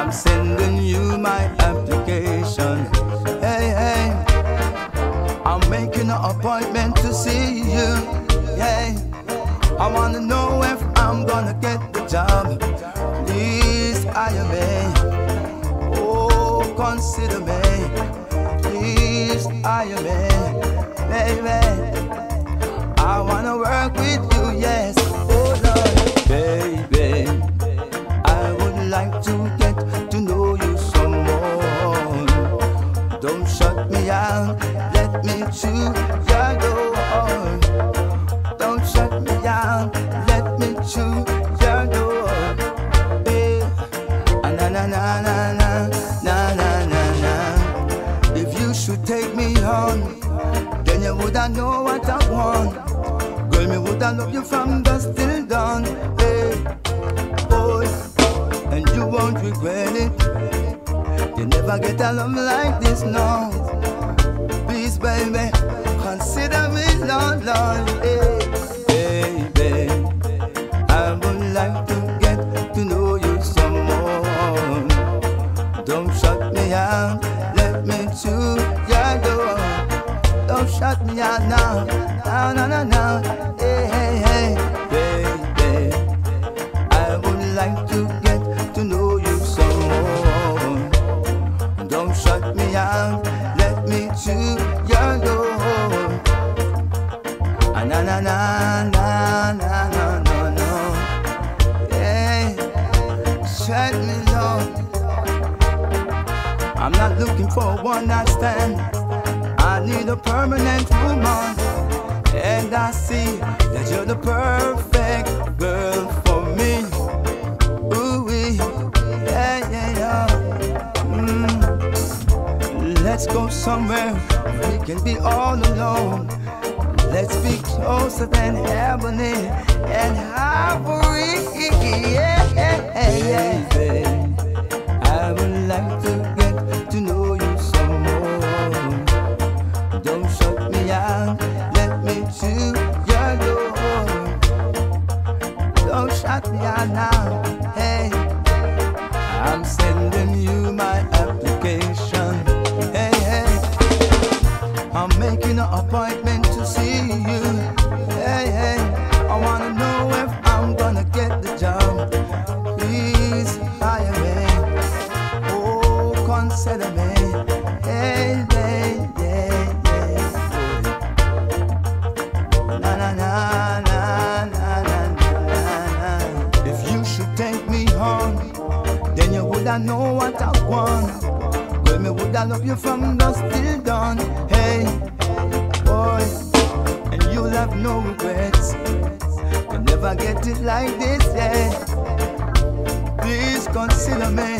I'm sending you my application. Hey, hey, I'm making an appointment to see you. Yeah, I wanna know if I'm gonna get the job. Please hire me. Oh, consider me. Please hire me, baby. I wanna work with you, yes. Oh Lord, baby, I would like to get to know you some more. Don't shut me out, let me choose your door. Don't shut me out, let me choose your door. Hey, na na na na na na na na. If you should take me on, then you woulda know what I want. Girl, me woulda love you from dusk till dawn. Hey, boy, and you won't regret it. You never get a love like this, no. Please, baby, consider me, Lord, Lord. Hey, baby, I would like to get to know you some more. Don't shut me out, let me choose your door. Don't shut me out now, no, no, no, no. Hey, hey, hey, baby, I would like to get to know you some more. Don't shut me out, let me choose your door. Na na na na na no no no. Yeah, shut me down. I'm not looking for a one-night stand. I need a permanent woman, and I see that you're the perfect girl for me. Ooh, yeah, yeah, yeah. Let's go somewhere we can be all alone. Let's be closer than ebony and ivory. Yeah, yeah, yeah. Baby, I would like to get to know you some more. Don't shut me out, let me choose your door. Don't shut me out now, hey. I'm sending you my application. Hey, hey, I'm making an appointment to see you. Hey, hey, I wanna know if I'm gonna get the job. Please hire me. Oh, consider me. Hey, hey, yeah, yeah. Na na na na na na na. If you should take me home, then you woulda know what I want. Girl, me woulda love you from dusk till dawn. Hey, boy, and you'll have no regrets. You never get it like this, yeah. Please consider me.